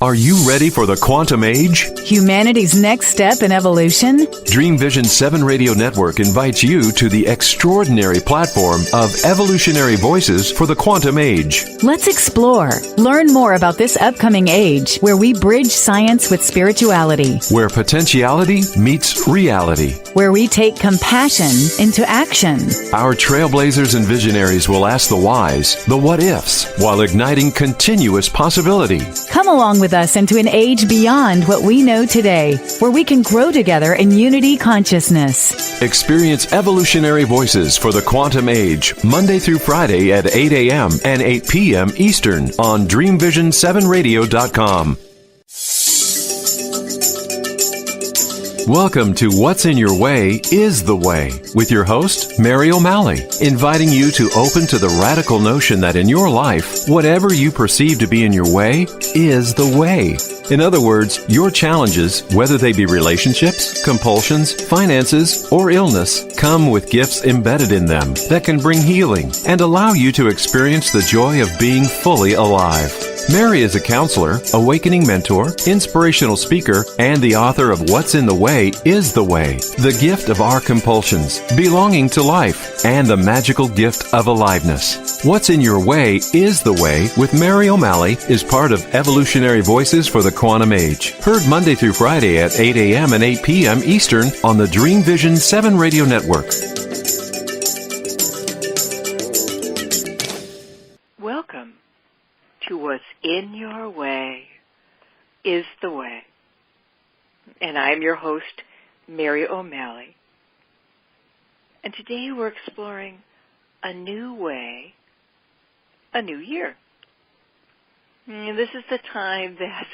Are you ready for the quantum age? Humanity's next step in evolution? Dream Vision 7 Radio Network invites you to the extraordinary platform of evolutionary voices for the quantum age. Let's explore. Learn more about this upcoming age where we bridge science with spirituality. Where potentiality meets reality. Where we take compassion into action. Our trailblazers and visionaries will ask the whys, the what-ifs, while igniting continuous possibility. Come along with us into an age beyond what we know today, where we can grow together in unity consciousness. Experience evolutionary voices for the quantum age, Monday through Friday at 8 a.m. and 8 p.m. Eastern on DreamVision7Radio.com. Welcome to What's in Your Way is the Way with your host, Mary O'Malley, inviting you to open to the radical notion that in your life, whatever you perceive to be in your way is the way. In other words, your challenges, whether they be relationships, compulsions, finances, or illness, come with gifts embedded in them that can bring healing and allow you to experience the joy of being fully alive. Mary is a counselor, awakening mentor, inspirational speaker, and the author of What's in the Way is the Way, the gift of our compulsions, belonging to life, and the magical gift of aliveness. What's in Your Way is the Way with Mary O'Malley is part of Evolutionary Voices for the Quantum Age. Heard Monday through Friday at 8 a.m. and 8 p.m. Eastern on the Dream Vision 7 Radio Network. Welcome to What's in Your Way is the Way. And I'm your host, Mary O'Malley. And today we're exploring a new way, a new year. And this is the time that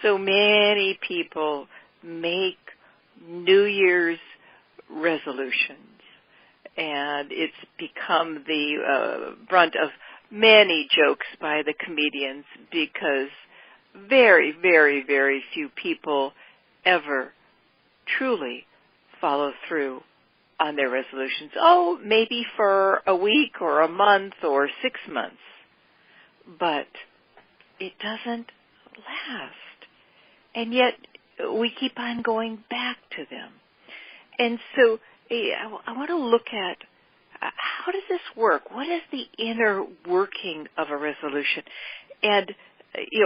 so many people make New Year's resolutions. And it's become the brunt of many jokes by the comedians because very, very, very few people ever truly follow through on their resolutions. Oh, maybe for a week or a month or 6 months. But it doesn't last. And yet we keep on going back to them. And so I want to look at how does this work? What is the inner working of a resolution? And,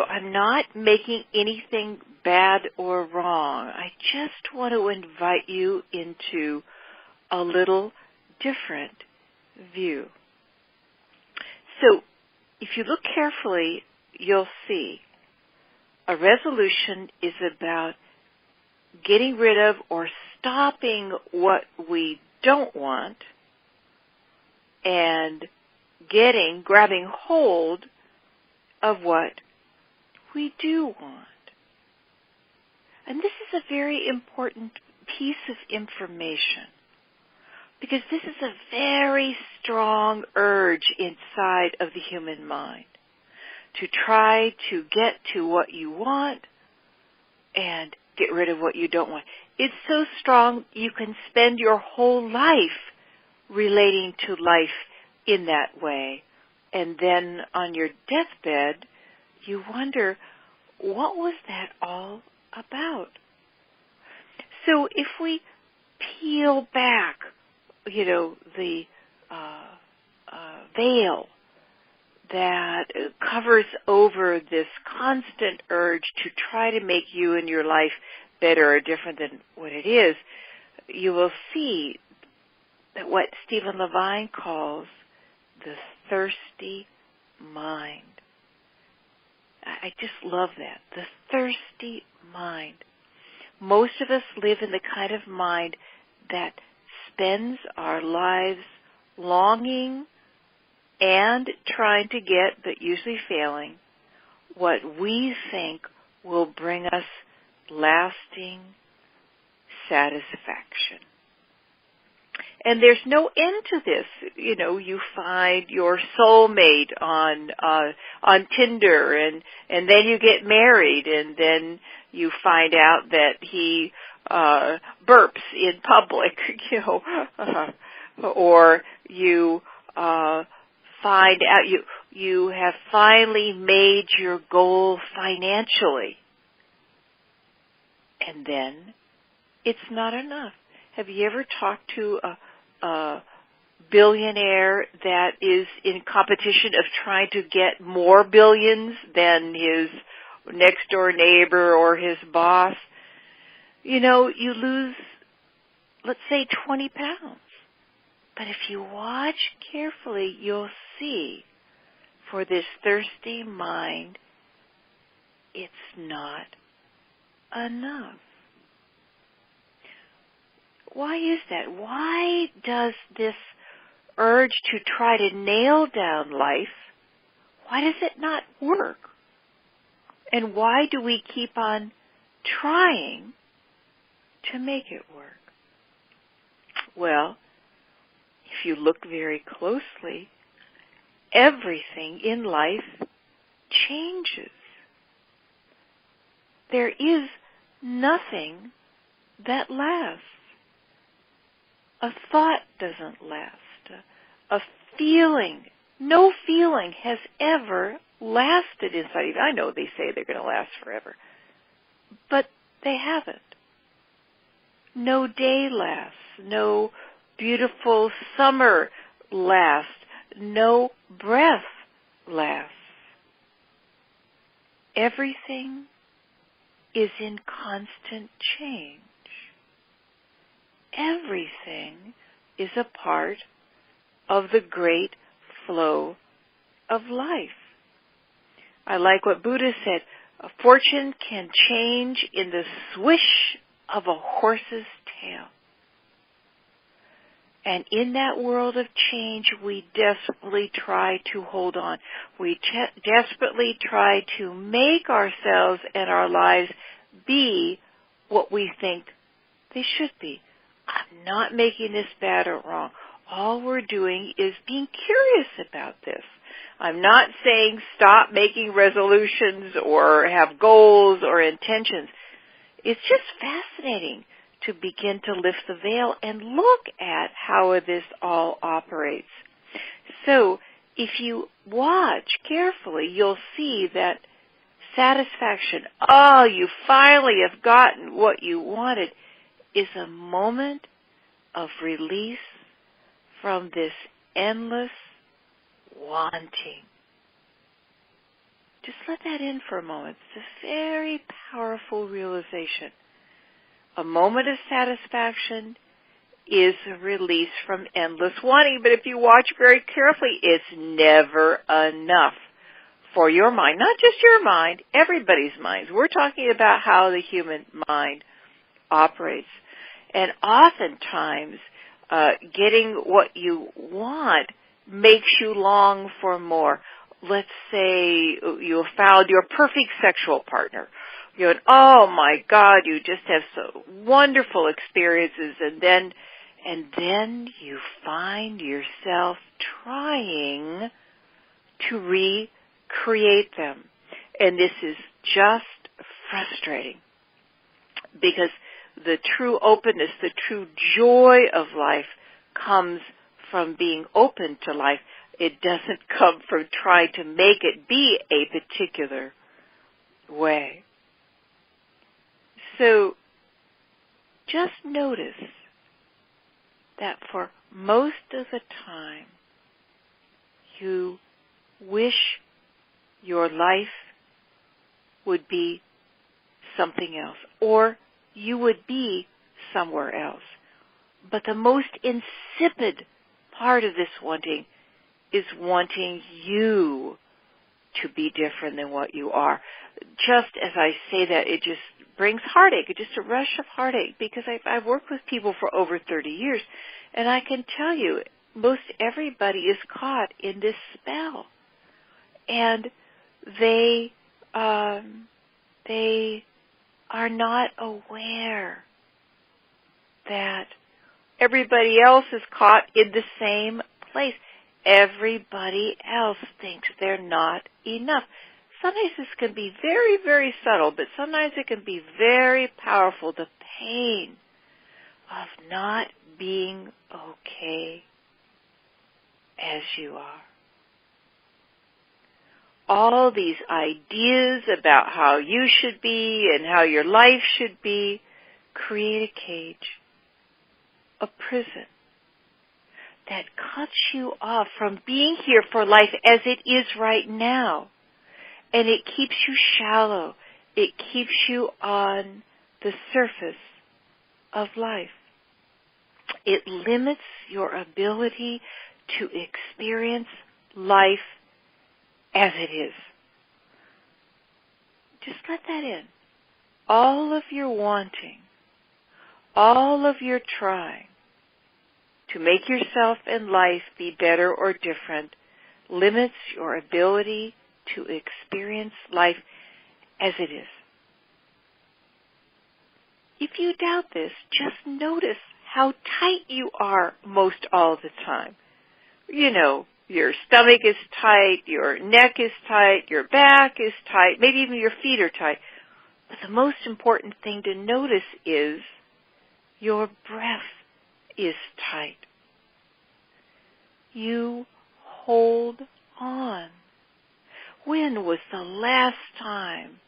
I'm not making anything bad or wrong. I just want to invite you into a little different view. So, if you look carefully, you'll see a resolution is about getting rid of or stopping what we don't want and grabbing hold of what we do want. And this is a very important piece of information because this is a very strong urge inside of the human mind to try to get to what you want and get rid of what you don't want. It's so strong you can spend your whole life relating to life in that way. And then on your deathbed, you wonder, what was that all about? So if we peel back, the veil that covers over this constant urge to try to make you and your life better or different than what it is, you will see that what Stephen Levine calls the thirsty mind. I just love that, the thirsty mind. Most of us live in the kind of mind that spends our lives longing and trying to get, but usually failing, what we think will bring us lasting satisfaction. And there's no end to this. You find your soulmate on Tinder, and then you get married, and then you find out that he burps in public, or you find out you have finally made your goal financially. And then it's not enough. Have you ever talked to a billionaire that is in competition of trying to get more billions than his next door neighbor or his boss? You know, you lose, let's say, 20 pounds. But if you watch carefully, you'll see for this thirsty mind, it's not enough. Why is that? Why does this urge to try to nail down life, why does it not work? And why do we keep on trying to make it work? Well, if you look very closely, everything in life changes. There is nothing that lasts. A thought doesn't last. A feeling, no feeling has ever lasted inside of you. I know they say they're going to last forever, but they haven't. No day lasts. No beautiful summer lasts. No breath lasts. Everything is in constant change. Everything is a part of the great flow of life. I like what Buddha said, a fortune can change in the swish of a horse's tail. And in that world of change, we desperately try to hold on. We desperately try to make ourselves and our lives be what we think they should be. I'm not making this bad or wrong. All we're doing is being curious about this. I'm not saying stop making resolutions or have goals or intentions. It's just fascinating to begin to lift the veil and look at how this all operates. So if you watch carefully, you'll see that satisfaction, oh, you finally have gotten what you wanted, is a moment of release from this endless wanting. Just let that in for a moment. It's a very powerful realization. A moment of satisfaction is a release from endless wanting, but if you watch very carefully, it's never enough for your mind. Not just your mind, everybody's minds. We're talking about how the human mind operates. And oftentimes, getting what you want makes you long for more. Let's say you found your perfect sexual partner. You know, oh my God, you just have so wonderful experiences, and then you find yourself trying to recreate them. And this is just frustrating because the true openness, the true joy of life comes from being open to life. It doesn't come from trying to make it be a particular way. So just notice that for most of the time you wish your life would be something else, or you would be somewhere else. But the most insipid part of this wanting is wanting you to be different than what you are. Just as I say that, it just brings heartache, just a rush of heartache, because I've worked with people for over 30 years, and I can tell you, most everybody is caught in this spell. And they are not aware that everybody else is caught in the same place. Everybody else thinks they're not enough. Sometimes this can be very, very subtle, but sometimes it can be very powerful, the pain of not being okay as you are. all these ideas about how you should be and how your life should be create a cage, a prison that cuts you off from being here for life as it is right now. And it keeps you shallow. It keeps you on the surface of life. It limits your ability to experience life as it is. Just let that in. All of your wanting, all of your trying to make yourself and life be better or different limits your ability to experience life as it is. If you doubt this, just notice how tight you are most all the time. You know, your stomach is tight, your neck is tight, your back is tight, maybe even your feet are tight. But the most important thing to notice is your breath is tight. You hold on. When was the last time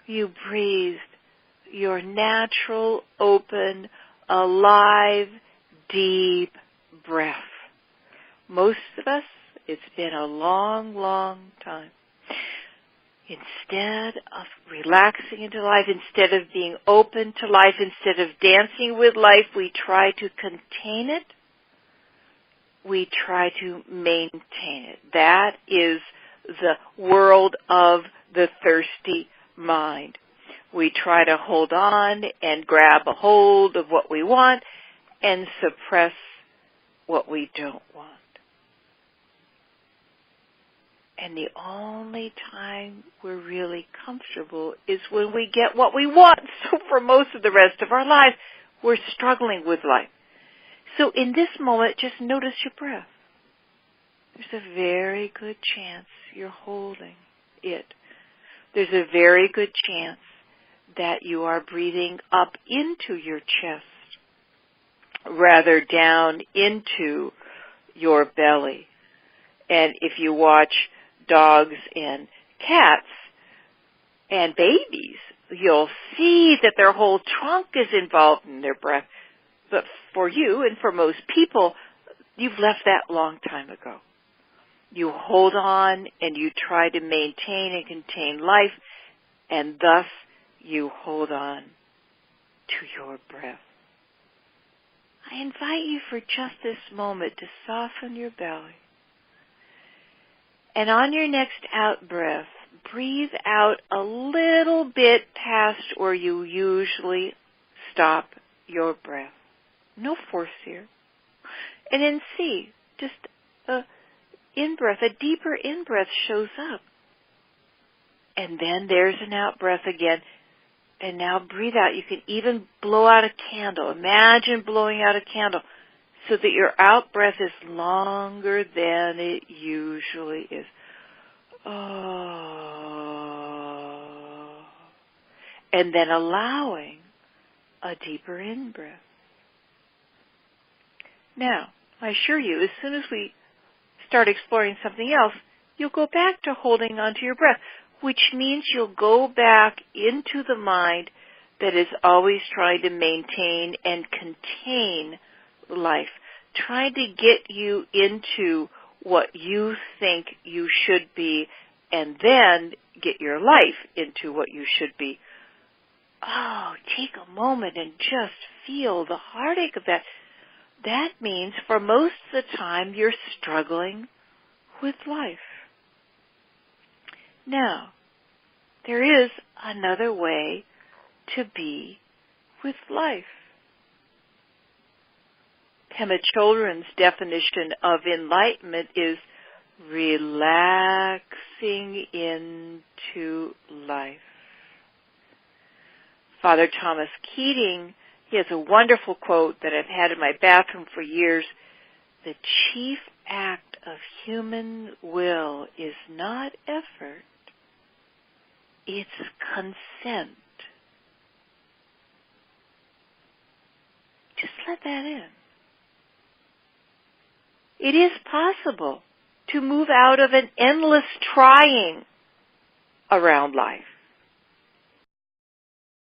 you breathed your natural, open, alive, deep breath? Most of us, it's been a long, long time. Instead of relaxing into life, instead of being open to life, instead of dancing with life, we try to contain it. We try to maintain it. That is the world of the thirsty mind. We try to hold on and grab a hold of what we want and suppress what we don't want. And the only time we're really comfortable is when we get what we want. So for most of the rest of our lives, we're struggling with life. So in this moment, just notice your breath. There's a very good chance you're holding it. There's a very good chance that you are breathing up into your chest rather down into your belly. And if you watch dogs and cats and babies, you'll see that their whole trunk is involved in their breath. But for you and for most people, you've left that long time ago. You hold on and you try to maintain and contain life, and thus you hold on to your breath. I invite you for just this moment to soften your belly. And on your next out breath, breathe out a little bit past where you usually stop your breath. No force here. And then see, just a in-breath, a deeper in-breath shows up. And then there's an out-breath again. And now breathe out. You can even blow out a candle. Imagine blowing out a candle so that your out-breath is longer than it usually is. Oh. And then allowing a deeper in-breath. Now, I assure you, as soon as we start exploring something else, you'll go back to holding onto your breath, which means you'll go back into the mind that is always trying to maintain and contain life, trying to get you into what you think you should be, and then get your life into what you should be. Oh, take a moment and just feel the heartache of that. That means for most of the time you're struggling with life. Now, there is another way to be with life. Pema Chodron's definition of enlightenment is relaxing into life. Father Thomas Keating, he has a wonderful quote that I've had in my bathroom for years. The chief act of human will is not effort, it's consent. Just let that in. It is possible to move out of an endless trying around life.